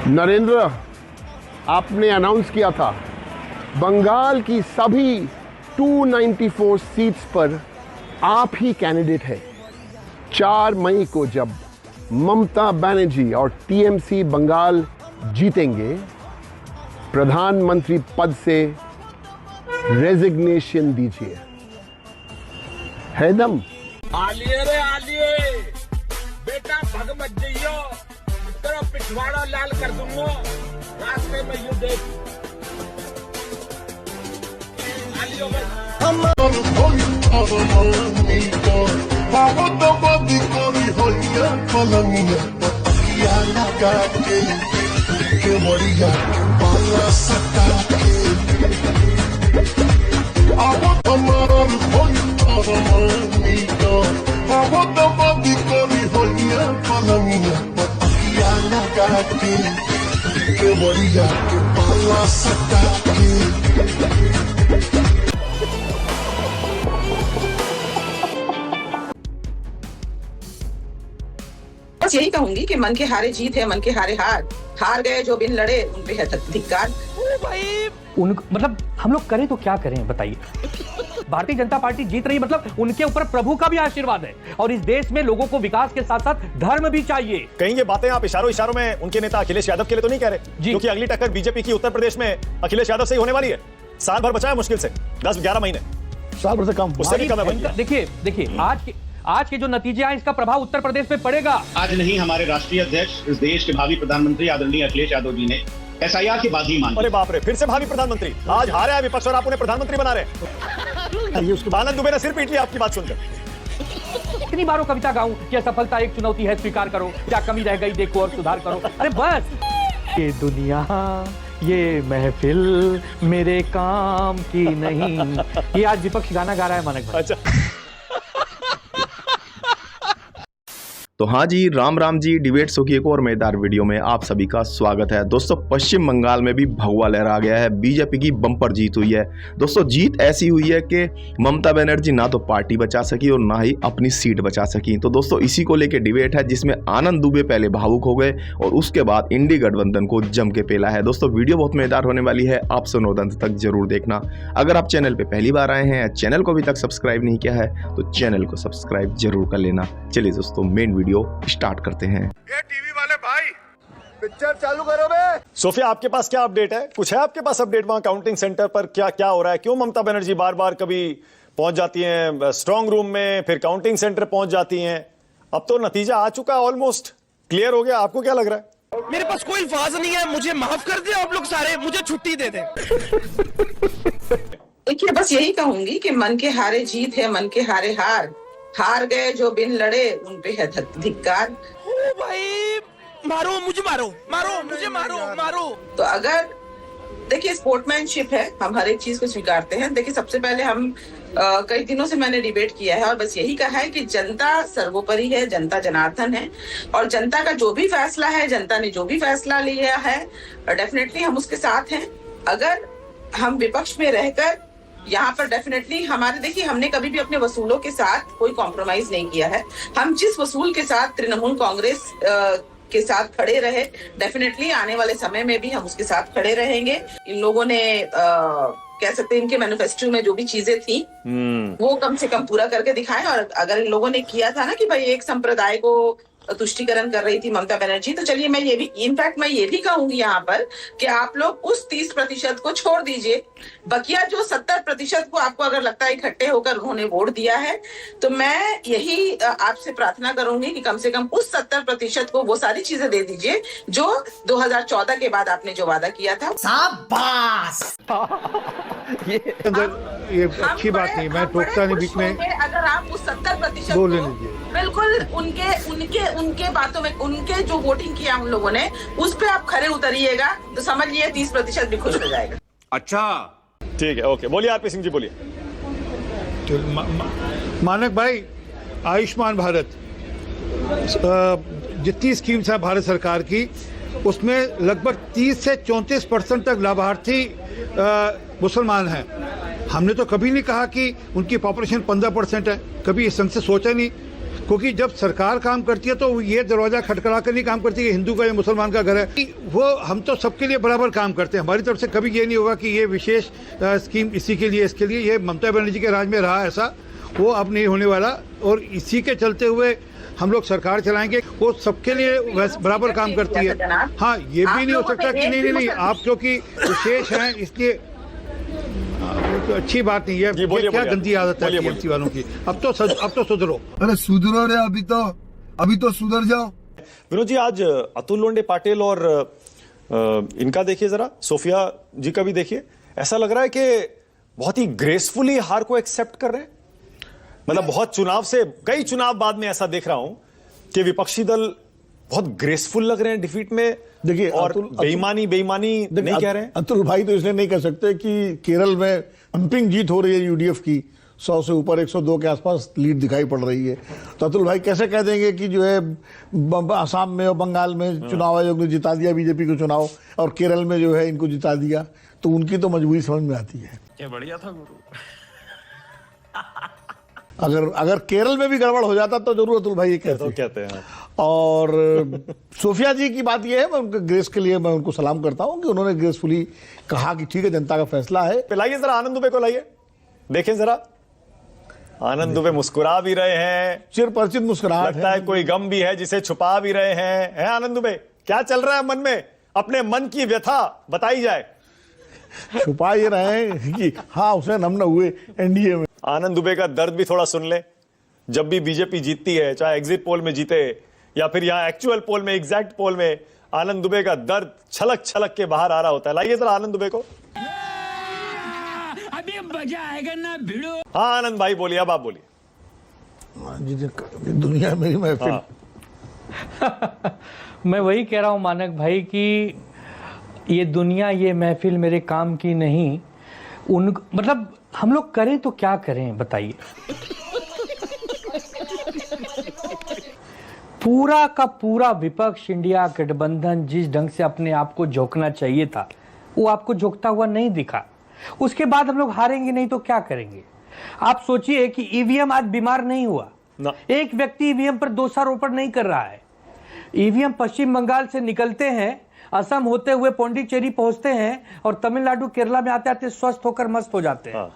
नरेंद्र, आपने अनाउंस किया था बंगाल की सभी 294 सीट्स पर आप ही कैंडिडेट है। 4 मई को जब ममता बनर्जी और टीएमसी बंगाल जीतेंगे, प्रधानमंत्री पद से रेजिग्नेशन दीजिए। है दम? आलिए रे आलिए, बेटा भग मत जइयो, तेरा पिछवाड़ा लाल कर दूंगा रास्ते में। यू देख आलियो बस यही कहूंगी कि मन के हारे जीत है, मन के हारे हार गए जो बिन लड़े उन पे है धिक्कार। मतलब हम लोग करें तो क्या करें बताइए। भारतीय जनता पार्टी जीत रही, मतलब उनके ऊपर प्रभु का भी आशीर्वाद है। और इस देश में लोगों को विकास के साथ साथ धर्म भी चाहिए। कहीं ये बातें आप इशारों में उनके नेता अखिलेश यादव के लिए तो नहीं कह रहे, क्योंकि अगली टक्कर बीजेपी की उत्तर प्रदेश में अखिलेश यादव से ही होने वाली है। साल भर बचा है मुश्किल से, 10-11 महीने, साल भर से कम, उससे भी कम है। देखिए आज के जो नतीजे आए, इसका प्रभाव उत्तर प्रदेश में पड़ेगा। आज नहीं, हमारे राष्ट्रीय अध्यक्ष, इस देश के भावी प्रधानमंत्री आदरणीय अखिलेश यादव जी ने SIR की बात ही मान ली। अरे बाप रे, फिर से भावी प्रधानमंत्री। आज हारे हैं विपक्ष और आप उन्हें प्रधानमंत्री बना रहे हैं। आनंद दुबे ने सिर पीट लिया आपकी बात सुनकर। कितनी बारों कविता गाऊं कि असफलता एक चुनौती है, स्वीकार करो, क्या कमी रह गई देखो और सुधार करो। अरे बस, ये दुनिया ये महफिल मेरे काम की नहीं। ये आज विपक्ष गाना गा रहा है मानक भाई। अच्छा, तो हाँ जी, राम राम जी। डिबेट शो की एक और मजेदार वीडियो में आप सभी का स्वागत है। दोस्तों, पश्चिम बंगाल में भी भगवा लहरा गया है। बीजेपी की बम्पर जीत हुई है। दोस्तों, जीत ऐसी हुई है कि ममता बनर्जी ना तो पार्टी बचा सकी और ना ही अपनी सीट बचा सकी। तो दोस्तों, इसी को लेकर डिबेट है, जिसमें आनंद दुबे पहले भावुक हो गए और उसके बाद इंडी गठबंधन को जम के पेला है। दोस्तों, वीडियो बहुत मजेदार होने वाली है, आप सुनो अंत तक जरूर देखना। अगर आप चैनल पर पहली बार आए हैं, चैनल को अभी तक सब्सक्राइब नहीं किया है, तो चैनल को सब्सक्राइब जरूर कर लेना। चलिए दोस्तों, मेन वीडियो स्टार्ट करते हैं। ये टीवी वाले भाई, पिक्चर चालू करो बे। सोफिया, आपके पास क्या अपडेट है? कुछ है आपके पास अपडेट वहां काउंटिंग सेंटर पर? क्या हो रहा है? क्यों ममता बनर्जी बार बार कभी पहुंच जाती हैं स्ट्रांग रूम में, फिर काउंटिंग सेंटर पहुंच जाती हैं? अब तो नतीजा आ चुका है, ऑलमोस्ट क्लियर हो गया। आपको क्या लग रहा है? मेरे पास कोई अल्फाज नहीं है, मुझे माफ कर दे आप लोग सारे, मुझे छुट्टी दे दें। देखिए, बस यही कहूंगी कि मन के हारे जीत है, मन के हारे हार गए जो बिन लड़े उन पे है धिक्कार। ओ भाई, मारो मुझे, मारो मुझे, मारो। तो अगर देखिए, स्पोर्ट्समैनशिप है, हम हर एक चीज को स्वीकारते हैं। देखिए, सबसे पहले हम कई दिनों से मैंने डिबेट किया है और बस यही कहा है कि जनता सर्वोपरि है, जनता जनार्दन है और जनता का जो भी फैसला है, जनता ने जो भी फैसला लिया है, डेफिनेटली हम उसके साथ हैं। अगर हम विपक्ष में रहकर यहाँ पर डेफिनेटली हमारे, देखिए, हमने कभी भी अपने वसूलों के साथ कोई कॉम्प्रोमाइज नहीं किया है। हम जिस वसूल के साथ तृणमूल कांग्रेस के साथ खड़े रहे, डेफिनेटली आने वाले समय में भी हम उसके साथ खड़े रहेंगे। इन लोगों ने कह सकते हैं, इनके मैनिफेस्टो में जो भी चीजें थी वो कम से कम पूरा करके दिखाएं। और अगर इन लोगों ने किया था ना कि भाई एक संप्रदाय को तुष्टिकरण कर रही थी ममता बनर्जी, तो चलिए मैं ये भी, इनफैक्ट मैं ये भी कहूंगी यहाँ पर कि आप लोग उस 30% को छोड़ दीजिए, बकिया जो 70% को आपको अगर लगता है इकट्ठे होकर उन्होंने वोट दिया है, तो मैं यही आपसे प्रार्थना करूंगी कि कम से कम उस 70% को वो सारी चीजें दे दीजिए जो 2014 के बाद आपने जो वादा किया था। शाबाश। ये अच्छी बात नहीं, मैं टोकता नहीं बीच में। अगर आप उस 70% बोलने को दीजिए, बिल्कुल उनके बातों में, उनके जो वोटिंग किया हम लोगों ने, उस पे आप खरे उतरिएगा तो समझिए 30% भी खुश हो जाएगा। अच्छा, ठीक है, ओके। बोलिए आरपी सिंह जी, बोलिए। मानक भाई, आयुष्मान भारत, जितनी स्कीम्स है भारत सरकार की, उसमें लगभग 30 से 34% तक लाभार्थी मुसलमान हैं। हमने तो कभी नहीं कहा कि उनकी पॉपुलेशन 15% है, कभी इस संग से सोचा नहीं। क्योंकि जब सरकार काम करती है तो ये दरवाजा खटखड़ा कर नहीं काम करती है हिंदू का या मुसलमान का घर है। वो हम तो सबके लिए बराबर काम करते हैं। हमारी तरफ से कभी ये नहीं होगा कि ये विशेष स्कीम इसी के लिए इसके लिए। ये ममता बनर्जी के राज में रहा ऐसा, वो अब नहीं होने वाला। और इसी के चलते हुए हम लोग सरकार चलाएंगे, वो सबके लिए बराबर काम करती है। हाँ, ये भी नहीं हो सकता कि नहीं आप क्योंकि विशेष हैं इसलिए तो अच्छी बात नहीं है। जी, बोलिए, ये क्या बोलिए। गंदी आदत है टीएमसी वालों की। अब तो सुधरो। अरे सुधरो रे, अभी तो सुधर जाओ। विनोद जी, आज अतुल लोंढे पाटिल और इनका देखिए जरा, सोफिया जी का भी देखिए, ऐसा लग रहा है कि बहुत ही ग्रेसफुली हार को एक्सेप्ट कर रहे हैं। मतलब बहुत चुनाव से, कई चुनाव बाद में ऐसा देख रहा हूं कि विपक्षी दल बहुत ग्रेसफुल लग रहे हैं डिफीट में। देखिए, और बेईमानी नहीं कह रहे हैं। अतुल भाई तो इसलिए नहीं कह सकते कि केरल में अंपिंग जीत हो रही है यूडीएफ की, 100 से ऊपर 102 के आसपास लीड दिखाई पड़ रही है। तो अतुल भाई कैसे कह देंगे कि जो है असम में और बंगाल में चुनाव आयोग ने जिता दिया बीजेपी को चुनाव, और केरल में जो है इनको जिता दिया। तो उनकी तो मजबूरी समझ में आती है। क्या बढ़िया था गुरु। अगर केरल में भी गड़बड़ हो जाता तो जरूर अतुल भाई ये कहते हैं। और सोफिया जी की बात यह है, मैं उनके ग्रेस के लिए मैं उनको सलाम करता हूं कि उन्होंने ग्रेसफुली कहा कि ठीक है, जनता का फैसला है। लाइए जरा आनंद दुबे को, लाइए, देखें जरा। आनंद दुबे मुस्कुरा भी रहे हैं, चिरपरिचित मुस्कुराहट लगता है कोई गम भी है जिसे छुपा भी रहे हैं। आनंद दुबे, क्या चल रहा है मन में? अपने मन की व्यथा बताई जाए। छुपा ये रहे हैं कि हाँ, उसने नम न हुए एनडीए में। आनंद दुबे का दर्द भी थोड़ा सुन ले। जब भी बीजेपी जीतती है, चाहे एग्जिट पोल में जीते या फिर यहां एक्चुअल पोल में, एग्जैक्ट पोल में, आनंद दुबे का दर्द छलक छलक के बाहर आ रहा होता है। लाइए जरा आनंद दुबे को। अभी मजा आएगा ना भिड़ो। हाँ आनंद भाई बोलिए, अब आप बोलिए। दुनिया मेरी महफिल। मैं वही कह रहा हूं मानक भाई कि ये दुनिया, ये महफिल मेरे काम की नहीं। मतलब हम लोग करें तो क्या करें बताइए। पूरा का पूरा विपक्ष, इंडिया गठबंधन जिस ढंग से अपने आप को झोंकना चाहिए था, वो आपको झोंकता हुआ नहीं दिखा। उसके बाद हम लोग हारेंगे नहीं तो क्या करेंगे। आप सोचिए कि ईवीएम आज बीमार नहीं हुआ ना। एक व्यक्ति ईवीएम पर दोषारोपण नहीं कर रहा है। ईवीएम पश्चिम बंगाल से निकलते हैं, असम होते हुए पौंडीचेरी पहुंचते हैं और तमिलनाडु केरला में आते आते स्वस्थ होकर मस्त हो जाते हैं।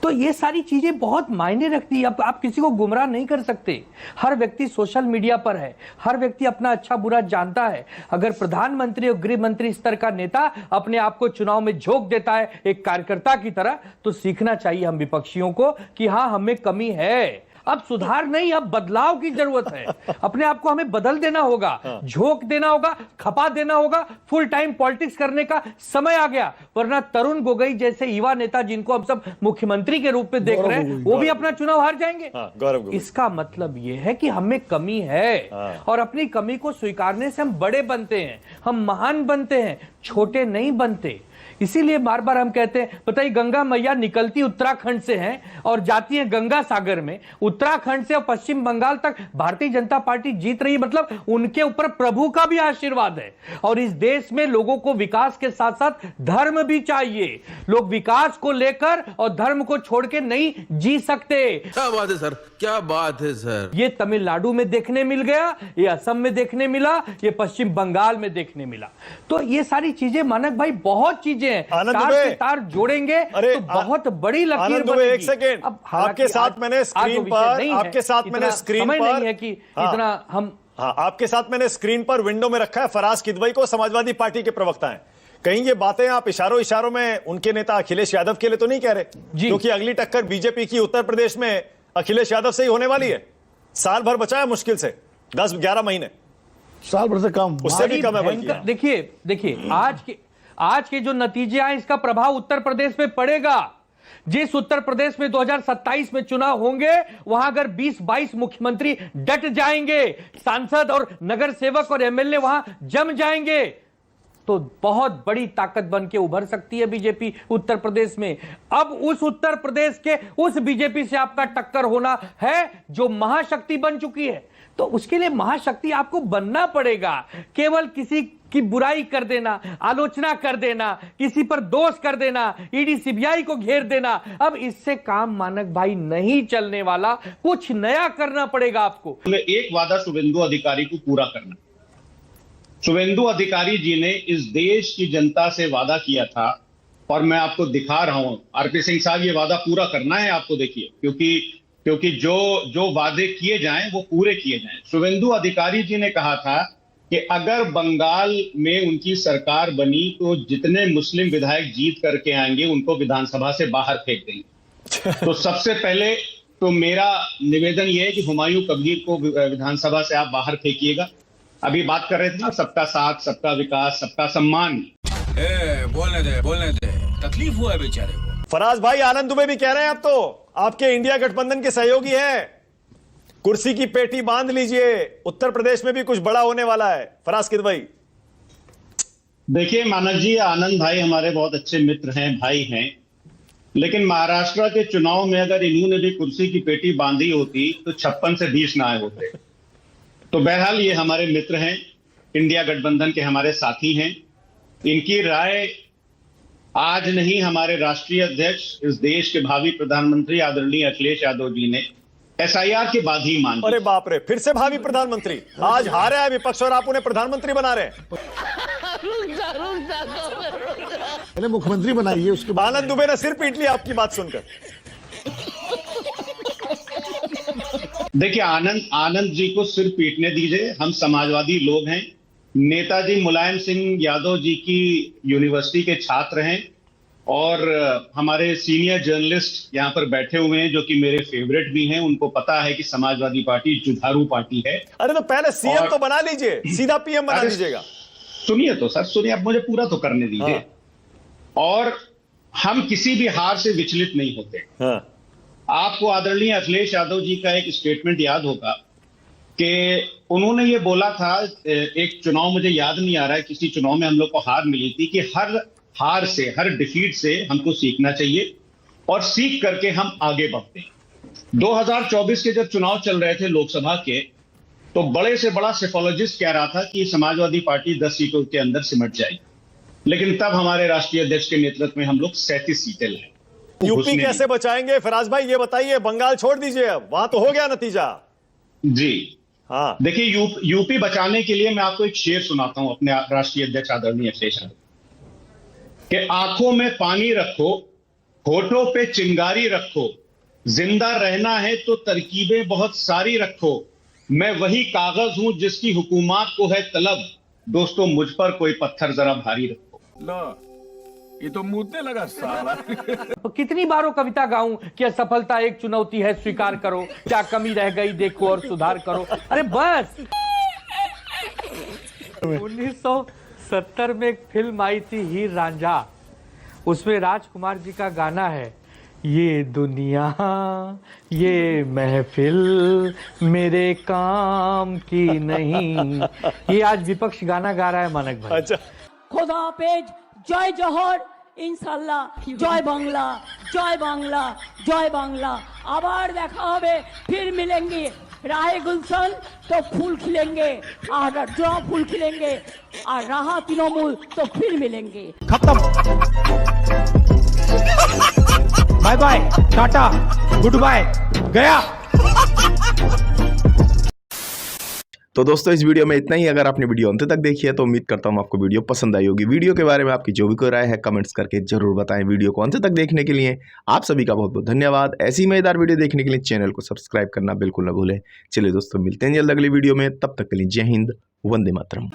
तो ये सारी चीजें बहुत मायने रखती है। आप किसी को गुमराह नहीं कर सकते। हर व्यक्ति सोशल मीडिया पर है, हर व्यक्ति अपना अच्छा बुरा जानता है। अगर प्रधानमंत्री और गृह मंत्री स्तर का नेता अपने आप को चुनाव में झोंक देता है एक कार्यकर्ता की तरह, तो सीखना चाहिए हम विपक्षियों को कि हाँ, हमें कमी है। अब सुधार नहीं, अब बदलाव की जरूरत है। अपने आप को हमें बदल देना होगा, झोंक देना होगा, खपा देना होगा। फुल टाइम पॉलिटिक्स करने का समय आ गया, वरना तरुण गोगोई जैसे युवा नेता जिनको हम सब मुख्यमंत्री के रूप में देख रहे हैं, वो भी अपना चुनाव हार जाएंगे। गौरव, इसका मतलब यह है कि हमें कमी है और अपनी कमी को स्वीकारने से हम बड़े बनते हैं, हम महान बनते हैं, छोटे नहीं बनते। इसीलिए बार बार हम कहते हैं, बताइए, गंगा मैया निकलती उत्तराखंड से हैं और जाती हैं गंगा सागर में। उत्तराखंड से और पश्चिम बंगाल तक भारतीय जनता पार्टी जीत रही, मतलब उनके ऊपर प्रभु का भी आशीर्वाद है। और इस देश में लोगों को विकास के साथ साथ धर्म भी चाहिए। लोग विकास को लेकर और धर्म को छोड़ के नहीं जी सकते। क्या बात है सर, क्या बात है सर। ये तमिलनाडु में देखने मिल गया, ये असम में देखने मिला, ये पश्चिम बंगाल में देखने मिला। तो ये सारी चीजें मानक भाई, बहुत चीजें तार से तार जोड़ेंगे तो बहुत बड़ी लकीर बनेगी। एक सेकेंड, आपके साथ मैंने स्क्रीन पर नहीं है कि इतना हम आपके साथ मैंने स्क्रीन पर विंडो में रखा है फराज किदवई को, समाजवादी पार्टी के प्रवक्ता हैं। कहीं ये बातें आप इशारों में उनके नेता अखिलेश यादव के लिए तो नहीं कह रहे, क्योंकि अगली टक्कर बीजेपी की उत्तर प्रदेश में अखिलेश यादव से ही होने वाली है। साल भर बचा है मुश्किल से, 10-11 महीने, साल भर से कम, उससे भी कम है। देखिए आज के जो नतीजे आए, इसका प्रभाव उत्तर प्रदेश में पड़ेगा। जिस उत्तर प्रदेश में 2027 में चुनाव होंगे, वहां अगर 20-22 मुख्यमंत्री डट जाएंगे, सांसद और नगर सेवक और एमएलए वहां जम जाएंगे, तो बहुत बड़ी ताकत बन के उभर सकती है बीजेपी उत्तर प्रदेश में। अब उस उत्तर प्रदेश के उस बीजेपी से आपका टक्कर होना है जो महाशक्ति बन चुकी है। तो उसके लिए महाशक्ति आपको बनना पड़ेगा। केवल किसी कि बुराई कर देना, आलोचना कर देना, किसी पर दोष कर देना, ईडी सीबीआई को घेर देना, अब इससे काम मानक भाई नहीं चलने वाला, कुछ नया करना पड़ेगा आपको। एक वादा शुभेंदु अधिकारी को पूरा करना। शुभेंदु अधिकारी जी ने इस देश की जनता से वादा किया था और मैं आपको दिखा रहा हूं। आरपी सिंह साहब, ये वादा पूरा करना है आपको, देखिए, क्योंकि जो वादे किए जाएं वो पूरे किए जाएं। शुभेंदु अधिकारी जी ने कहा था कि अगर बंगाल में उनकी सरकार बनी तो जितने मुस्लिम विधायक जीत करके आएंगे उनको विधानसभा से बाहर फेंक देंगे। तो सबसे पहले तो मेरा निवेदन यह है कि हुमायूं कबीर को विधानसभा से आप बाहर फेंकिएगा। अभी बात कर रहे थे ना, सबका साथ, सबका विकास, सबका सम्मान। बोलने दे, तकलीफ हुआ है बेचारे को। फराज भाई, आनंद दुबे भी कह रहे हैं अब तो आपके इंडिया गठबंधन के सहयोगी हैं, कुर्सी की पेटी बांध लीजिए, उत्तर प्रदेश में भी कुछ बड़ा होने वाला है। फराज किदवई, देखिए मानक जी, आनंद भाई हमारे बहुत अच्छे मित्र हैं, भाई हैं, लेकिन महाराष्ट्र के चुनाव में अगर इन्होंने भी कुर्सी की पेटी बांधी होती तो 56 से 20 ना आए होते। तो बहरहाल ये हमारे मित्र हैं, इंडिया गठबंधन के हमारे साथी हैं। इनकी राय आज नहीं, हमारे राष्ट्रीय अध्यक्ष, इस देश के भावी प्रधानमंत्री आदरणीय अखिलेश यादव जी ने एसआईआर के बाद ही मान ली। अरे बाप रे, फिर से भावी प्रधानमंत्री। आज हारे है विपक्ष और आप उन्हें प्रधानमंत्री बना रहे हैं। पहले मुख्यमंत्री बनाइए, उसके बाद। आनंद दुबे ने सिर पीट लिया आपकी बात सुनकर। देखिए, आनंद जी को सिर पीटने दीजिए, हम समाजवादी लोग हैं। नेताजी मुलायम सिंह यादव जी की यूनिवर्सिटी के छात्र हैं और हमारे सीनियर जर्नलिस्ट यहां पर बैठे हुए हैं जो कि मेरे फेवरेट भी हैं। उनको पता है कि समाजवादी पार्टी जुझारू पार्टी है। अरे तो पहले सीएम तो बना लीजिए, सीधा पीएम बना लीजिएगा। सुनिए तो सर, सुनिए, आप मुझे पूरा तो करने दीजिए। हाँ। और हम किसी भी हार से विचलित नहीं होते। हाँ। आपको आदरणीय अखिलेश यादव जी का एक स्टेटमेंट याद होगा कि उन्होंने ये बोला था, एक चुनाव मुझे याद नहीं आ रहा है, किसी चुनाव में हम लोग को हार मिली थी, कि हर हार से, हर डिफीट से हमको सीखना चाहिए और सीख करके हम आगे बढ़ते हैं। 2024 के जब चुनाव चल रहे थे लोकसभा के, तो बड़े से बड़ा सेफोलॉजिस्ट कह रहा था कि समाजवादी पार्टी 10 सीटों के अंदर सिमट जाएगी, लेकिन तब हमारे राष्ट्रीय अध्यक्ष के नेतृत्व में हम लोग 37 सीटें लाए। यूपी कैसे बचाएंगे फराज भाई, ये बताइए। बंगाल छोड़ दीजिए, अब वहां तो हो गया नतीजा। जी हाँ, देखिए, यूपी बचाने के लिए मैं आपको एक शेर सुनाता हूं अपने राष्ट्रीय अध्यक्ष आदरणीय अखिलेश यादव कि आंखों में पानी रखो, होठों पे चिंगारी रखो, जिंदा रहना है तो तरकीबें बहुत सारी रखो, मैं वही कागज हूं जिसकी हुकूमत को है तलब, दोस्तों मुझ पर कोई पत्थर जरा भारी रखो। लो, ये तो मुद्दे लगा साला। कितनी बारों कविता गाऊं कि असफलता एक चुनौती है स्वीकार करो, क्या कमी रह गई देखो और सुधार करो। अरे बस 1970 में एक फिल्म आई थी हीर रांझा, उसमें राजकुमार जी का गाना है, ये दुनिया ये महफिल मेरे काम की नहीं। ये आज विपक्ष गाना गा रहा है मानक भाई। अच्छा, খোদা হাফেজ, জয় জহর, ইনশাল্লাহ, জয় বাংলা, জয় বাংলা, জয় বাংলা। আবার দেখা হবে, फिर मिलेंगे, राहे गुलशन तो फूल खिलेंगे और जो फूल खिलेंगे और रहा तृणमूल तो फिर मिलेंगे। खत्म, bye bye, tata, good bye, गया। तो दोस्तों इस वीडियो में इतना ही। अगर आपने वीडियो अंत तक देखी है तो उम्मीद करता हूँ आपको वीडियो पसंद आई होगी। वीडियो के बारे में आपकी जो भी कोई राय है कमेंट्स करके जरूर बताएं। वीडियो को अंत तक देखने के लिए आप सभी का बहुत बहुत धन्यवाद। ऐसी मजेदार वीडियो देखने के लिए चैनल को सब्सक्राइब करना बिल्कुल ना भूलें। चलिए दोस्तों, मिलते हैं जल्द अगली वीडियो में, तब तक के लिए जय हिंद, वंदे मातरम।